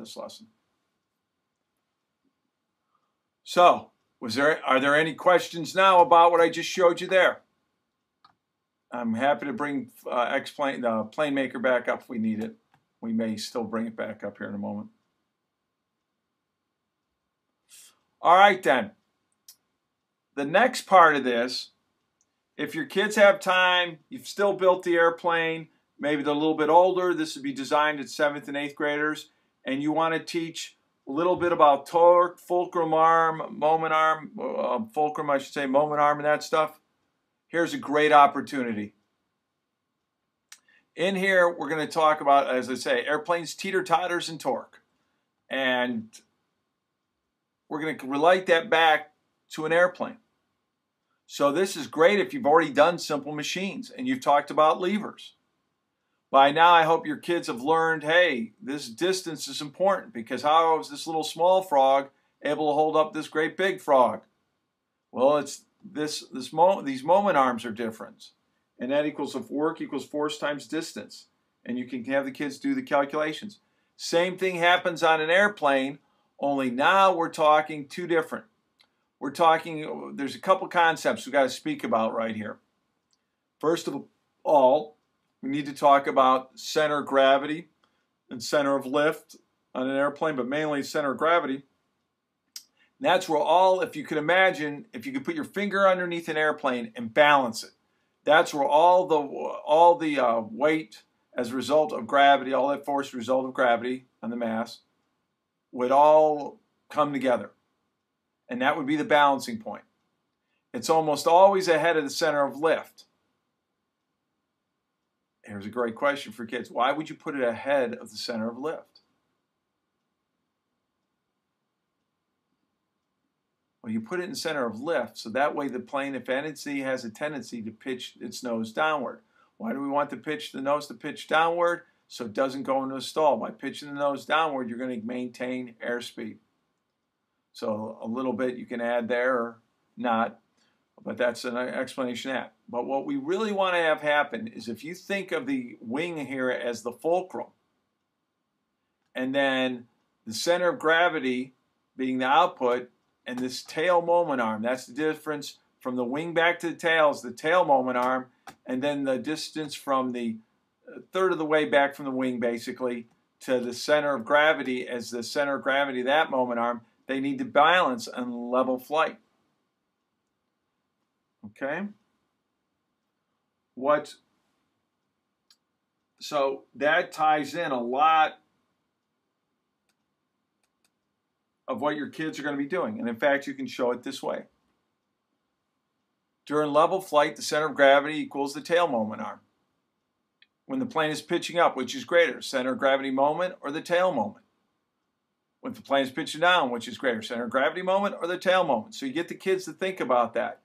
this lesson. So, are there any questions now about what I just showed you there? I'm happy to bring Plane Maker back up if we need it. We may still bring it back up here in a moment. All right then. The next part of this, if your kids have time, you've still built the airplane, maybe they're a little bit older, this would be designed at 7th and 8th graders, and you want to teach a little bit about torque, fulcrum arm, moment arm, fulcrum I should say, moment arm and that stuff, here's a great opportunity. In here, we're going to talk about, as I say, airplanes, teeter-totters, and torque. And we're going to relate that back to an airplane. So this is great if you've already done simple machines and you've talked about levers. By now, I hope your kids have learned, hey, this distance is important because how is this little small frog able to hold up this great big frog? Well, it's these moment arms are different. And that equals work equals force times distance. And you can have the kids do the calculations. Same thing happens on an airplane, only now we're talking two different. We're talking, there's a couple concepts we've got to speak about right here. First of all, we need to talk about center of gravity and center of lift on an airplane, but mainly center of gravity. And that's where if you could imagine, if you could put your finger underneath an airplane and balance it, that's where all the weight as a result of gravity, all that force as a result of gravity on the mass would all come together. And that would be the balancing point. It's almost always ahead of the center of lift. Here's a great question for kids. Why would you put it ahead of the center of lift? Well, you put it in center of lift, so that way the plane, if anything, has a tendency to pitch its nose downward. Why do we want the nose to pitch downward? So it doesn't go into a stall. By pitching the nose downward, you're going to maintain airspeed. So a little bit you can add there or not, but that's an explanation of that. But what we really want to have happen is if you think of the wing here as the fulcrum, and then the center of gravity being the output, and this tail moment arm, that's the difference from the wing back to the tail is the tail moment arm, and then the distance from the third of the way back from the wing basically to the center of gravity as the center of gravity of that moment arm, they need to balance on level flight. Okay? So that ties in a lot of what your kids are going to be doing. And in fact, you can show it this way. During level flight, the center of gravity equals the tail moment arm. When the plane is pitching up, which is greater, center of gravity moment or the tail moment? When the plane is pitching down, which is greater, center of gravity moment or the tail moment? So you get the kids to think about that.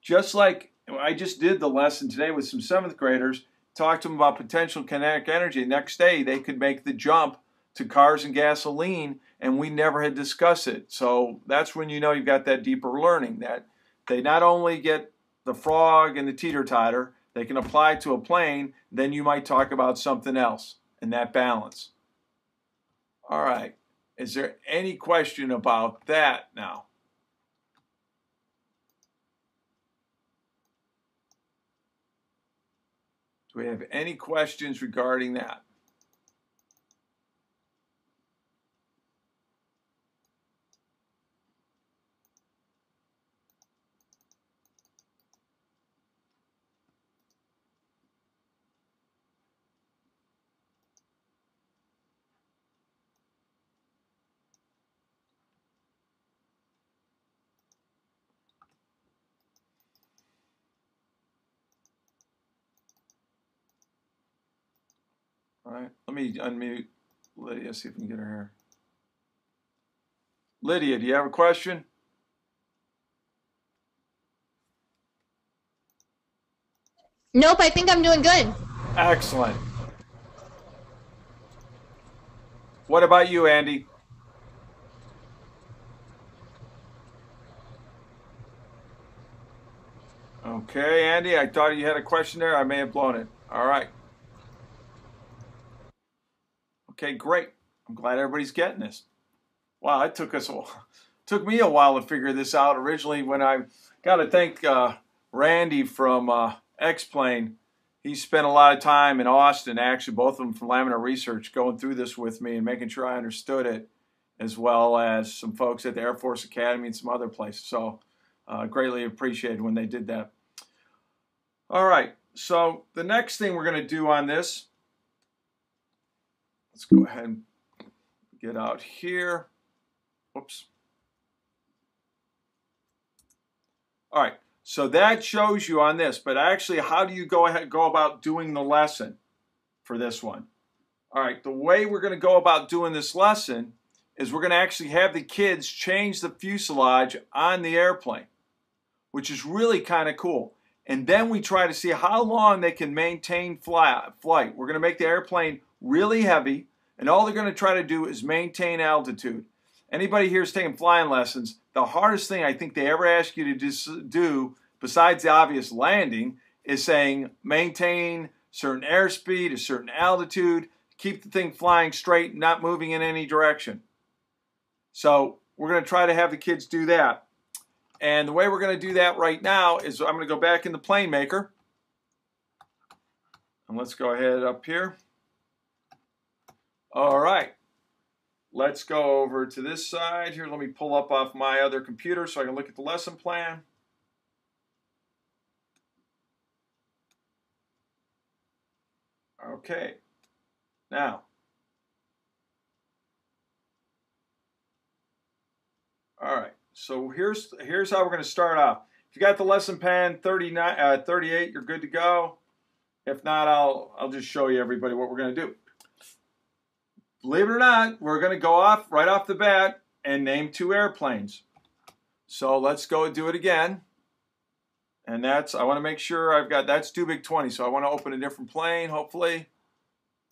Just like I just did the lesson today with some 7th graders, talked to them about potential kinetic energy. Next day, they could make the jump to cars and gasoline, and we never had discussed it. So that's when you know you've got that deeper learning, that they not only get the frog and the teeter-totter, they can apply to a plane, then you might talk about something else and that balance. All right. Is there any question about that now? Do we have any questions regarding that? All right, let me unmute Lydia, see if we can get her here. Lydia, do you have a question? Nope, I think I'm doing good. Excellent. What about you, Andy? Okay, Andy, I thought you had a question there. I may have blown it. All right. Okay, great. I'm glad everybody's getting this. Wow, it took me a while to figure this out originally. When I got to thank Randy from X-Plane. He spent a lot of time in Austin, actually, both of them from Laminar Research, going through this with me and making sure I understood it, as well as some folks at the Air Force Academy and some other places. So greatly appreciated when they did that. All right, so the next thing we're going to do on this, let's go ahead and get out here. Whoops. All right. So that shows you on this, but actually, how do you go about doing the lesson for this one? All right, the way we're going to go about doing this lesson is we're going to actually have the kids change the fuselage on the airplane, which is really kind of cool. And then we try to see how long they can maintain flight. We're going to make the airplane really heavy, and all they're going to try to do is maintain altitude. Anybody here is taking flying lessons, the hardest thing I think they ever ask you to do, besides the obvious landing, is saying maintain certain airspeed, a certain altitude, keep the thing flying straight, not moving in any direction. So we're going to try to have the kids do that. And the way we're going to do that right now is I'm going to go back in the Plane Maker. And let's go ahead up here. All right. Let's go over to this side here. Let me pull up off my other computer so I can look at the lesson plan. Okay. Now. All right. So here's how we're going to start off. If you got the lesson plan 38, you're good to go. If not, I'll just show you everybody what we're going to do. Believe it or not, we're going to go off right off the bat and name 2 airplanes. So let's go do it again. And I want to make sure that's Dubik 20. So I want to open a different plane, hopefully.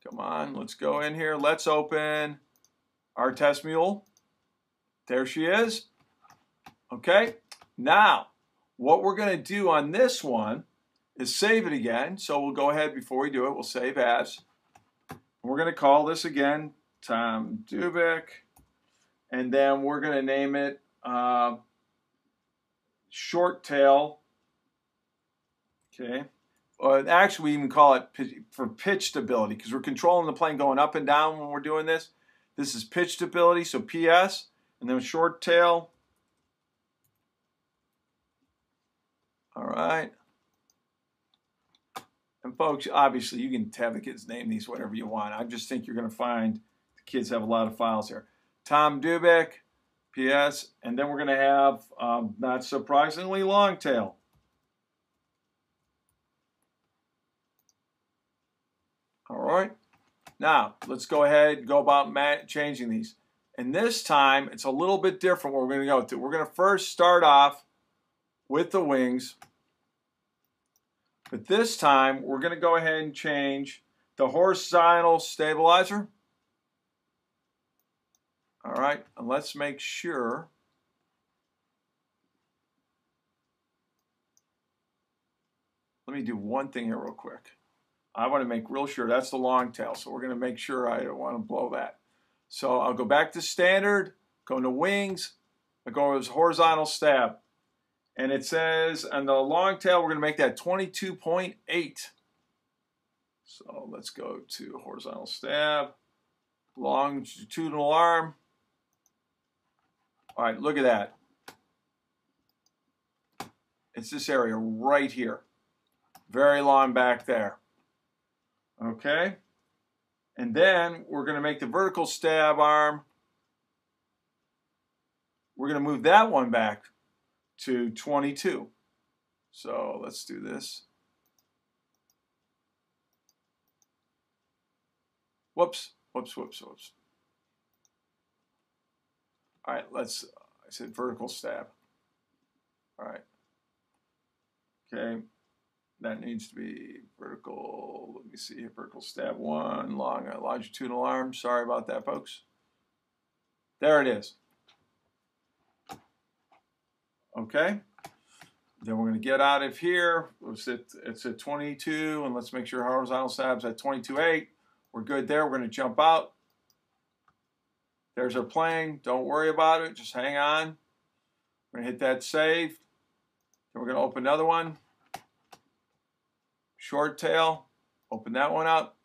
Come on, let's go in here. Let's open our test mule. There she is. Okay. Now, what we're going to do on this one is save it again. So we'll go ahead before we do it. We'll save as. We're going to call this again Tom Dubik, and then we're going to name it Short Tail. Okay. Actually, we even call it for pitch stability because we're controlling the plane going up and down when we're doing this. This is pitch stability, so PS, and then Short Tail. All right. And folks, obviously, you can have the kids name these whatever you want. I just think you're going to find the kids have a lot of files here. Tom Dubik, PS, and then we're going to have, not surprisingly, Long Tail. All right. Now, let's go ahead and go about changing these. And this time, it's a little bit different what we're going to go to. We're going to first start off with the wings. But this time, we're going to go ahead and change the horizontal stabilizer. All right, and let's make sure. Let me do one thing here real quick. I want to make real sure that's the long tail, so we're going to make sure I don't want to blow that. So I'll go back to standard, go into wings, I go to horizontal stab. And it says on the long tail, we're going to make that 22.8. So let's go to horizontal stab, longitudinal arm. All right, look at that. It's this area right here. Very long back there. Okay. And then we're going to make the vertical stab arm. We're going to move that one back to 22. So let's do this. Whoops, whoops, whoops, whoops. All right, I said vertical stab. All right. Okay, that needs to be vertical, let me see here, vertical stab 1, longitudinal arm. Sorry about that, folks. There it is. Okay, then we're going to get out of here. It's at 22, and let's make sure horizontal stab's at 22.8. We're good there. We're going to jump out. There's our plane. Don't worry about it. Just hang on. We're going to hit that save. Then we're going to open another one. Short tail. Open that one up.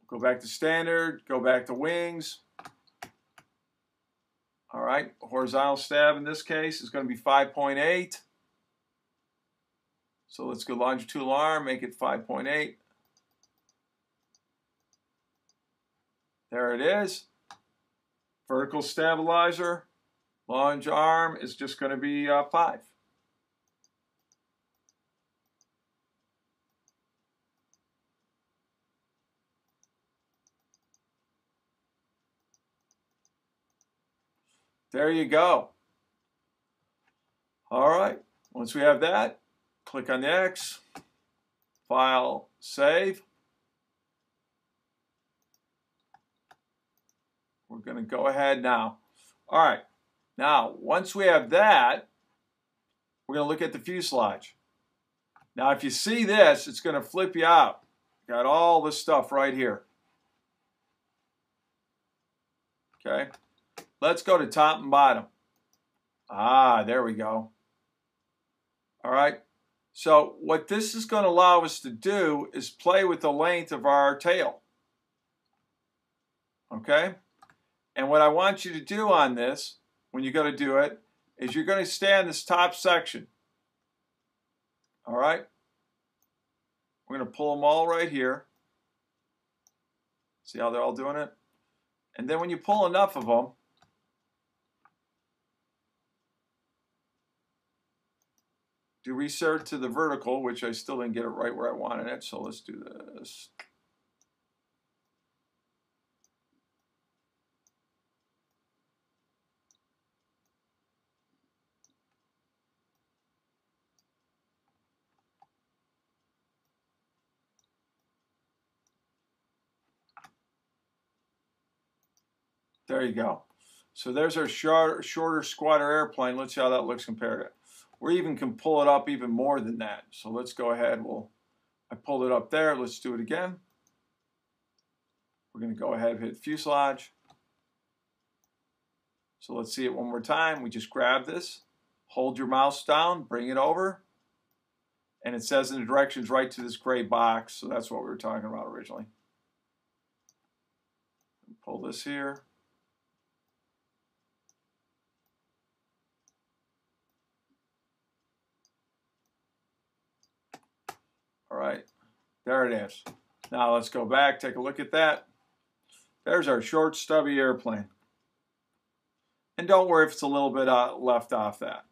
Go back to standard. Go back to wings. All right. Horizontal stab in this case is going to be 5.8. So let's go longitudinal arm. Make it 5.8. There it is. Vertical stabilizer, lunge arm is just going to be 5. There you go. All right. Once we have that, click on the X, File, Save. We're going to go ahead now. All right. Now, once we have that, we're going to look at the fuselage. Now, if you see this, it's going to flip you out. Got all this stuff right here. Okay. Let's go to top and bottom. Ah, there we go. All right. So what this is going to allow us to do is play with the length of our tail. Okay. And what I want you to do on this, when you go to do it, is you're going to stay on this top section. All right? We're going to pull them all right here. See how they're all doing it? And then when you pull enough of them, do reset to the vertical, which I still didn't get it right where I wanted it, so let's do this. There you go. So there's our shorter squatter airplane. Let's see how that looks compared to it. We even can pull it up even more than that. So let's go ahead. I pulled it up there. Let's do it again. We're going to go ahead and hit fuselage. So let's see it one more time. We just grab this, hold your mouse down, bring it over, and it says in the directions right to this gray box. So that's what we were talking about originally. Pull this here. All right, there it is. Now let's go back, take a look at that. There's our short, stubby airplane. And don't worry if it's a little bit left off that.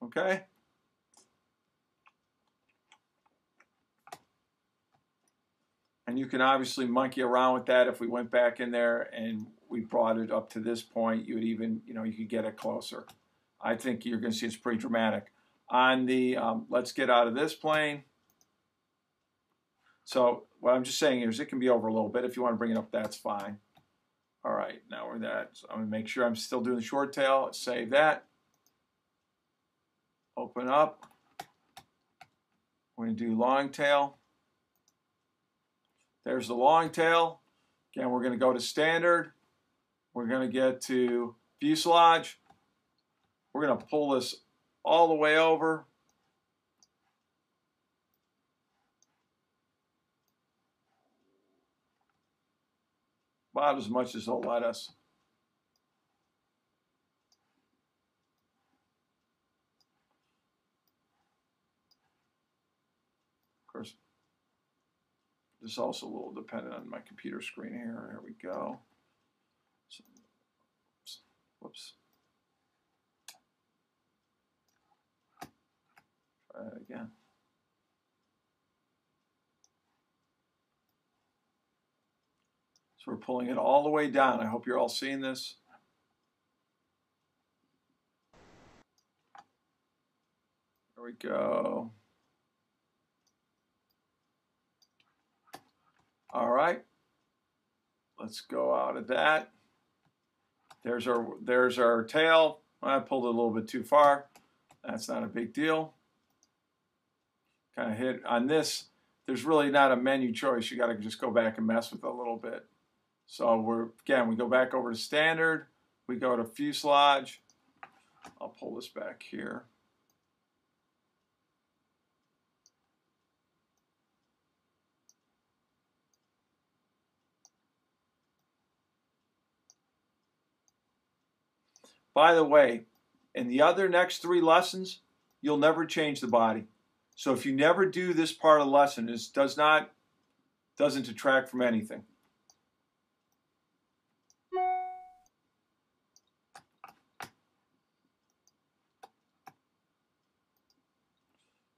Okay? And you can obviously monkey around with that. If we went back in there and we brought it up to this point, you would even, you could get it closer. I think you're going to see it's pretty dramatic. On the, let's get out of this plane. So what I'm just saying here is it can be over a little bit. If you want to bring it up, that's fine. All right, now we're that. So I'm going to make sure I'm still doing the short tail. Save that. Open up. We're going to do long tail. There's the long tail. Again, we're going to go to standard. We're going to get to fuselage. We're going to pull this all the way over. About as much as they'll let us. Of course, this is also a little dependent on my computer screen here. Here we go. So, whoops. Try that again. So we're pulling it all the way down. I hope you're all seeing this. There we go. All right. Let's go out of that. There's our tail. I pulled it a little bit too far. That's not a big deal. Kind of hit on this. There's really not a menu choice. You got to just go back and mess with it a little bit. So we go back over to standard. We go to fuselage. I'll pull this back here. By the way, in the other next 3 lessons, you'll never change the body. So if you never do this part of the lesson, it doesn't detract from anything.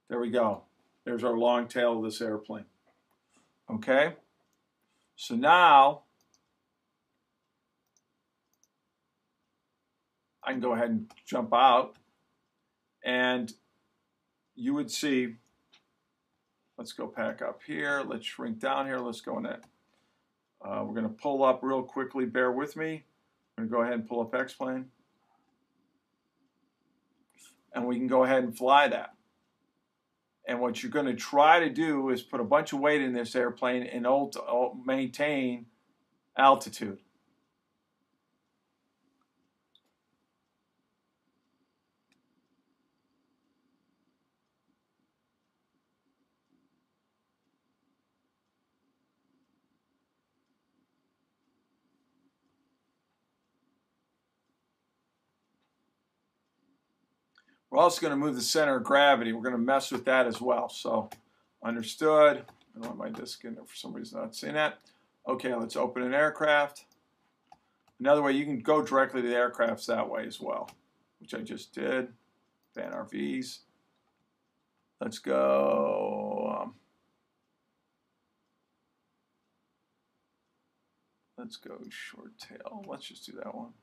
There we go. There's our long tail of this airplane. Okay? So now I can go ahead and jump out, and you would see, let's go back up here, let's shrink down here, let's go in that. We're going to pull up real quickly, bear with me. I'm going to go ahead and pull up X-plane. And we can go ahead and fly that. And what you're going to try to do is put a bunch of weight in this airplane and maintain altitude. We're also going to move the center of gravity. We're going to mess with that as well. So, understood. I don't want my disk in there for some reason. Not seeing that. Okay, let's open an aircraft. Another way, you can go directly to the aircrafts that way as well, which I just did. Fan RVs. Let's go. Let's go short tail. Let's just do that one.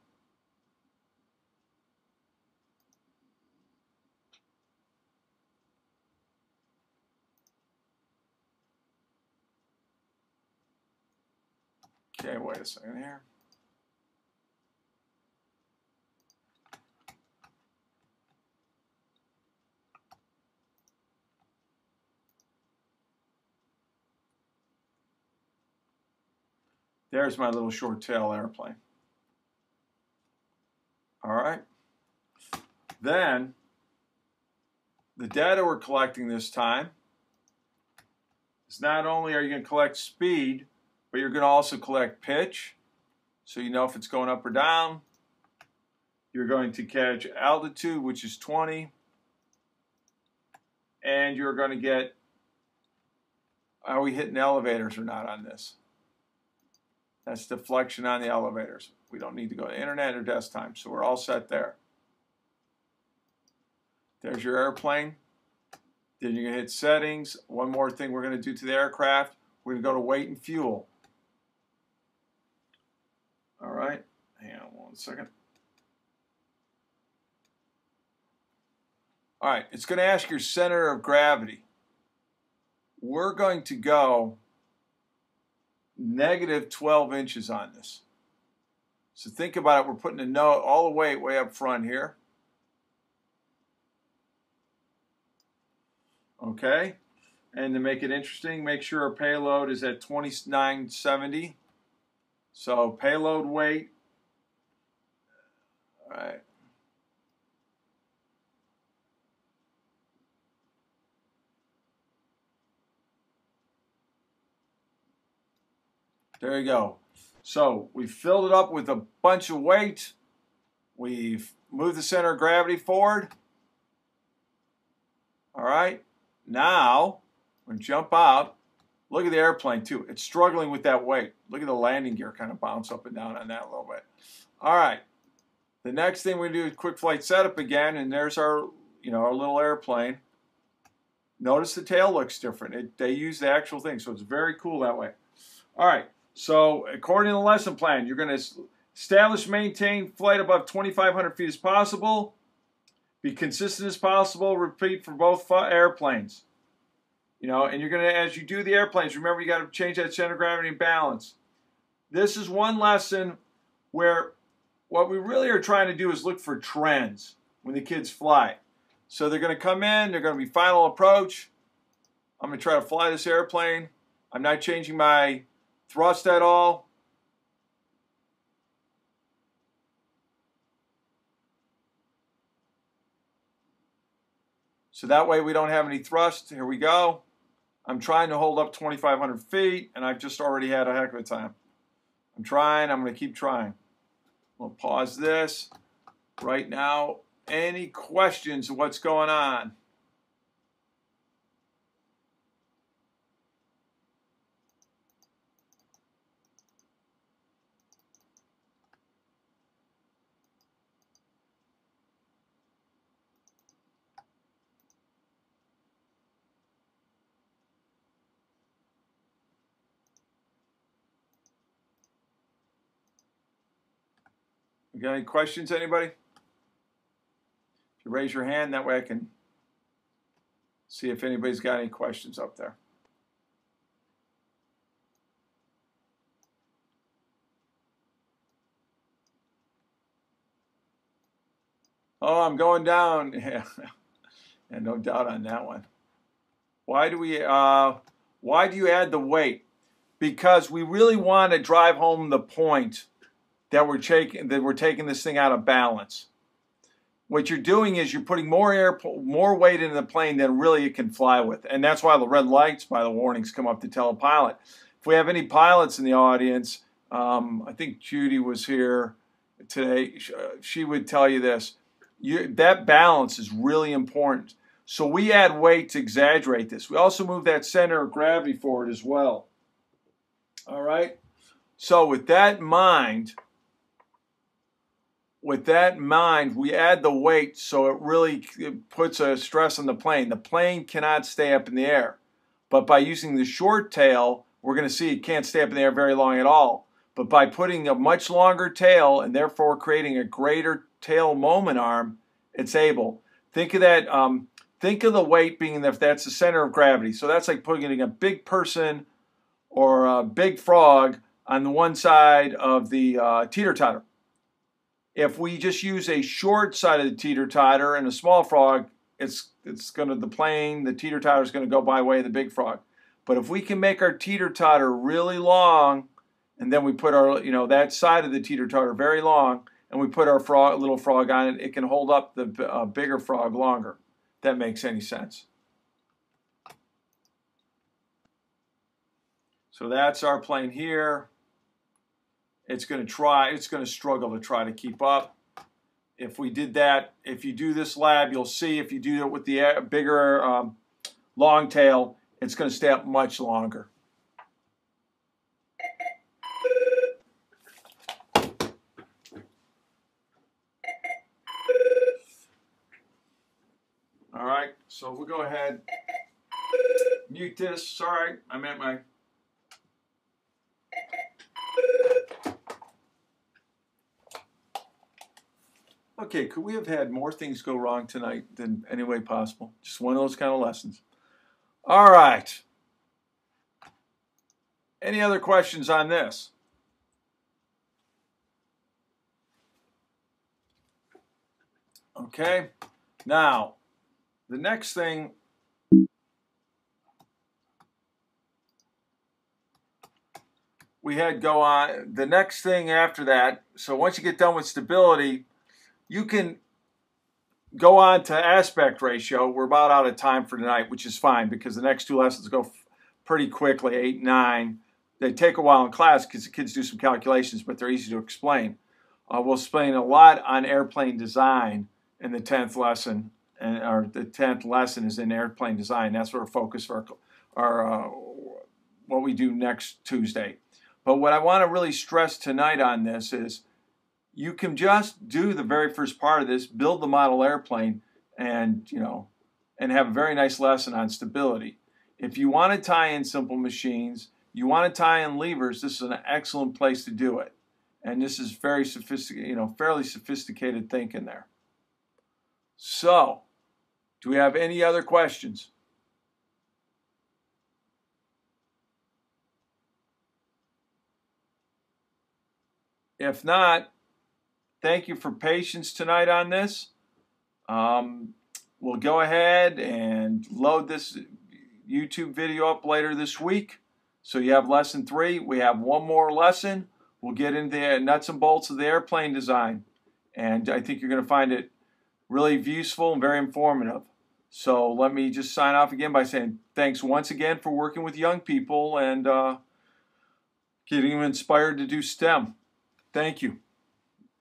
Okay, wait a second here. There's my little short tail airplane. All right. Then, the data we're collecting this time is not only are you going to collect speed, but you're going to also collect pitch, so you know if it's going up or down. You're going to catch altitude, which is 20. And you're going to get, are we hitting elevators or not on this? That's deflection on the elevators. We don't need to go to internet or desk time, so we're all set there. There's your airplane. Then you're going to hit settings. One more thing we're going to do to the aircraft. We're going to go to weight and fuel. All right, hang on 1 second. All right, it's going to ask your center of gravity. We're going to go negative 12 inches on this. So think about it. We're putting a note all the way up front here. Okay, and to make it interesting, make sure our payload is at 2970. So payload weight, all right. There you go. So we've filled it up with a bunch of weight. We've moved the center of gravity forward. All right. Now, we're going to jump out. Look at the airplane, too. It's struggling with that weight. Look at the landing gear kind of bounce up and down on that a little bit. All right. The next thing we do is quick flight setup again, and there's our, our little airplane. Notice the tail looks different. They use the actual thing, so it's very cool that way. All right. So, according to the lesson plan, you're going to establish, maintain flight above 2,500 feet as possible. Be consistent as possible. Repeat for both airplanes. And you're going to, as you do the airplanes, remember you got to change that center of gravity and balance. This is one lesson where what we really are trying to do is look for trends when the kids fly. So they're going to come in, they're going to be final approach. I'm going to try to fly this airplane. I'm not changing my thrust at all. So that way we don't have any thrust. Here we go. I'm trying to hold up 2,500 feet, and I've just already had a heck of a time. I'm trying. I'm going to keep trying. We'll pause this right now. Any questions of what's going on? You got any questions, anybody? If you raise your hand, that way I can see if anybody's got any questions up there. Oh, I'm going down. Yeah, and no doubt on that one. Why do you add the weight? Because we really want to drive home the point that we're taking this thing out of balance. What you're doing is you're putting more weight into the plane than really it can fly with. And that's why the red lights by the warnings come up to tell a pilot. If we have any pilots in the audience, I think Judy was here today, she would tell you this. That balance is really important. So we add weight to exaggerate this. We also move that center of gravity forward as well. All right? So with that in mind, we add the weight so it really puts a stress on the plane. The plane cannot stay up in the air. But by using the short tail, we're going to see it can't stay up in the air very long at all. But by putting a much longer tail and therefore creating a greater tail moment arm, it's able. Think of that. Think of the weight being if that's the center of gravity. So that's like putting a big person or a big frog on the one side of the teeter-totter. If we just use a short side of the teeter-totter and a small frog, the teeter-totter is going to go by way of the big frog. But if we can make our teeter-totter really long, and then we put our, that side of the teeter-totter very long, and we put our little frog on it, it can hold up the bigger frog longer. If that makes any sense. So that's our plane here. It's going to struggle to try to keep up. If we did that, if you do this lab, you'll see if you do it with the bigger long tail, it's going to stay up much longer. All right, so we'll go ahead, mute this. Sorry, I meant my... Okay, could we have had more things go wrong tonight than any way possible? Just one of those kind of lessons. All right. Any other questions on this? Okay. Now, the next thing we had go on, the next thing after that, so once you get done with stability, you can go on to aspect ratio. We're about out of time for tonight, which is fine because the next two lessons go pretty quickly, 8 and 9. They take a while in class because the kids do some calculations, but they're easy to explain. We'll explain a lot on airplane design in the 10th lesson, and the 10th lesson is in airplane design. That's where our focus for what we do next Tuesday. But what I want to really stress tonight on this is you can just do the very first part of this, build the model airplane, and have a very nice lesson on stability. If you want to tie in simple machines, you want to tie in levers, this is an excellent place to do it. And this is very sophisticated, fairly sophisticated thinking there. So, do we have any other questions? If not, thank you for patience tonight on this. We'll go ahead and load this YouTube video up later this week. So you have lesson 3. We have one more lesson. We'll get into the nuts and bolts of the airplane design. And I think you're going to find it really useful and very informative. So let me just sign off again by saying thanks once again for working with young people and getting them inspired to do STEM. Thank you.